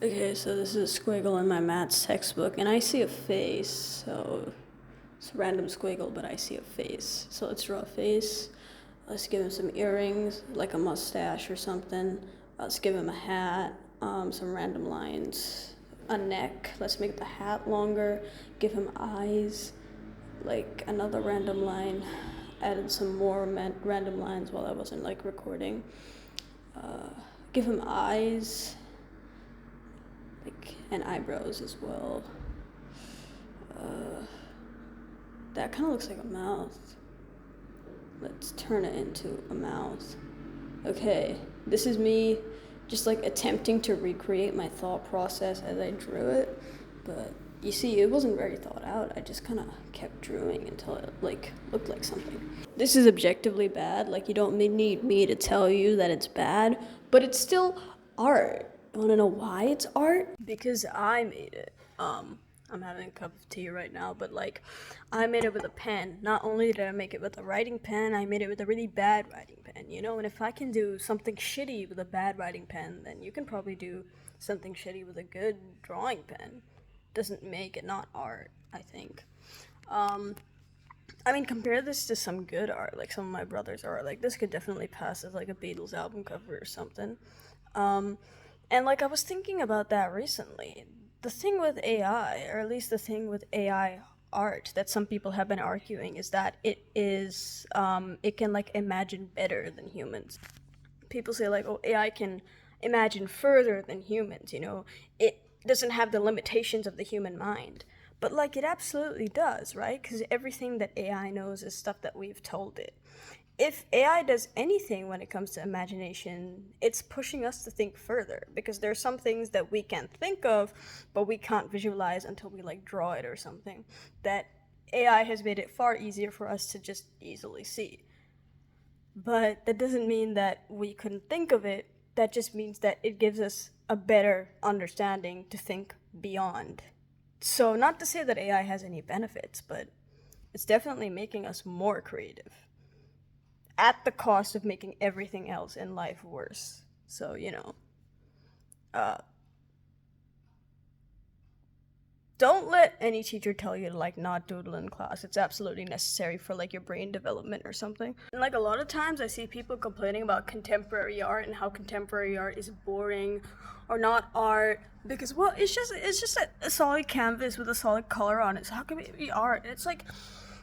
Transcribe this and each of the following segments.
Okay, so this is a squiggle in my maths textbook, and I see a face. So it's a random squiggle, but I see a face. So let's draw a face. Let's give him some earrings, like a mustache or something. Let's give him a hat, some random lines, a neck. Let's make the hat longer. Give him eyes, like another random line. Added some more random lines while I wasn't like recording. Give him eyes, like, and eyebrows as well. That kind of looks like a mouth. Let's turn it into a mouth. Okay, this is me just like attempting to recreate my thought process as I drew it, but you see, it wasn't very thought out. I just kind of kept drawing until it like looked like something. This is objectively bad. Like, you don't need me to tell you that it's bad, but it's still art. You want to know why it's art? Because I made it. I'm having a cup of tea right now, but like, I made it with a pen. Not only did I make it with a writing pen, I made it with a really bad writing pen, you know? And if I can do something shitty with a bad writing pen, then you can probably do something shitty with a good drawing pen. Doesn't make it not art, I think. I mean, compare this to some good art, like some of my brother's art. Like, this could definitely pass as like a Beatles album cover or something. And like, I was thinking about that recently. The thing with AI, or at least the thing with AI art that some people have been arguing, is that it can like imagine better than humans. People say like, oh, AI can imagine further than humans, you know? It doesn't have the limitations of the human mind. But like, it absolutely does, right? Because everything that AI knows is stuff that we've told it. If AI does anything when it comes to imagination, it's pushing us to think further, because there are some things that we can't think of, but we can't visualize until we like draw it or something, that AI has made it far easier for us to just easily see. But that doesn't mean that we couldn't think of it. That just means that it gives us a better understanding to think beyond. So not to say that AI has any benefits, but it's definitely making us more creative, at the cost of making everything else in life worse. So, you know, don't let any teacher tell you to like not doodle in class. It's absolutely necessary for like your brain development or something. And like, a lot of times I see people complaining about contemporary art and how contemporary art is boring or not art, because, well, it's just a solid canvas with a solid color on it. So how can it be art? And it's like,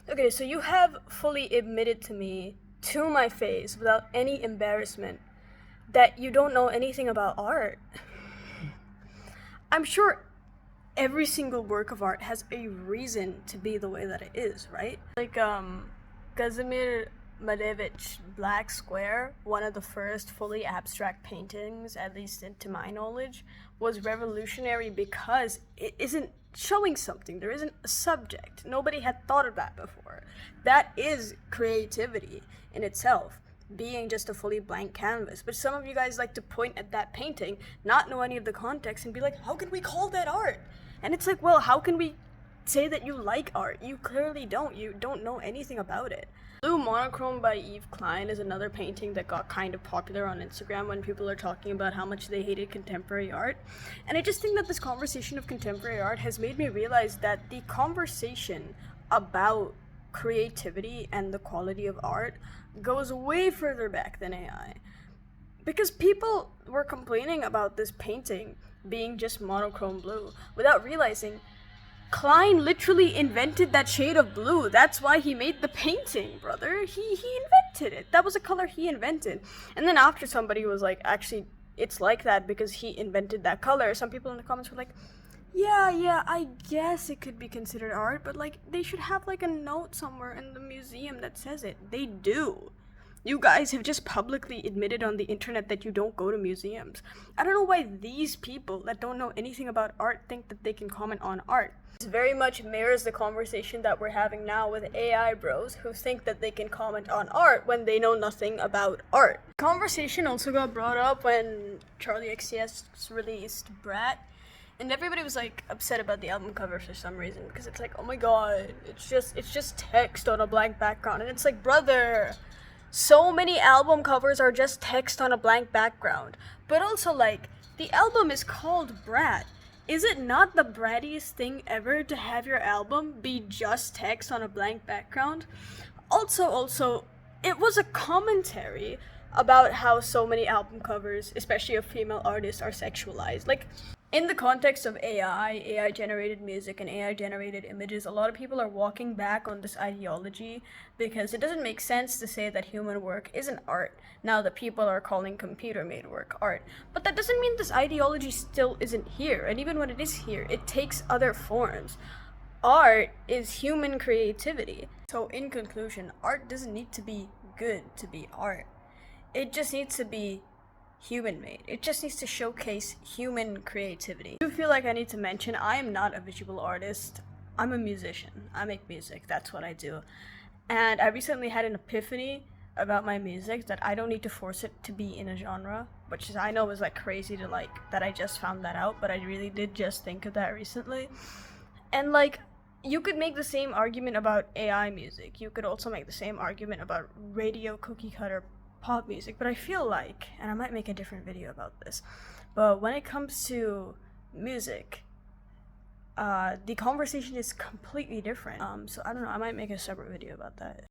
okay, so you have fully admitted to me, to my face, without any embarrassment, that you don't know anything about art. I'm sure every single work of art has a reason to be the way that it is, right? Like, Kazimir Malevich Black Square, one of the first fully abstract paintings, at least to my knowledge, was revolutionary because it isn't showing something. There isn't a subject. Nobody had thought of that before. That is creativity in itself, being just a fully blank canvas. But some of you guys like to point at that painting, not know any of the context, and be like, how can we call that art? And it's like, well, how can we say that you like art? You clearly don't. You don't know anything about it. Blue Monochrome by Yves Klein is another painting that got kind of popular on Instagram when people are talking about how much they hated contemporary art. And I just think that this conversation of contemporary art has made me realize that the conversation about creativity and the quality of art goes way further back than AI. Because people were complaining about this painting being just monochrome blue without realizing Klein literally invented that shade of blue. That's why he made the painting, brother. He invented it. That was a color he invented. And then after somebody was like, actually, it's like that because he invented that color, some people in the comments were like, yeah, I guess it could be considered art, but like, they should have like a note somewhere in the museum that says it. They do. You guys have just publicly admitted on the internet that you don't go to museums. I don't know why these people that don't know anything about art think that they can comment on art. This very much mirrors the conversation that we're having now with AI bros who think that they can comment on art when they know nothing about art. Conversation also got brought up when Charlie XCX released Brat, and everybody was like upset about the album cover for some reason, because it's like, oh my god, it's just text on a blank background. And it's like, brother, so many album covers are just text on a blank background. But also, like, The album is called Brat. Is it not the brattiest thing ever to have your album be just text on a blank background? Also, it was a commentary about how so many album covers, especially of female artists, are sexualized. Like, in the context of AI generated music, and AI generated images, a lot of people are walking back on this ideology because it doesn't make sense to say that human work isn't art now that people are calling computer made work art. But that doesn't mean this ideology still isn't here, and even when it is here, it takes other forms. Art is human creativity. So, in conclusion, art doesn't need to be good to be art. It just needs to be human made. It just needs to showcase human creativity. I do feel like I need to mention I am not a visual artist. I'm a musician. I make music. That's what I do. And I recently had an epiphany about my music that I don't need to force it to be in a genre, which is, I know is like crazy to like that I just found that out, but I really did just think of that recently. And like, you could make the same argument about AI music. You could also make the same argument about radio cookie cutter pop music, but I feel like, and I might make a different video about this, but when it comes to music, the conversation is completely different. So I don't know, I might make a separate video about that.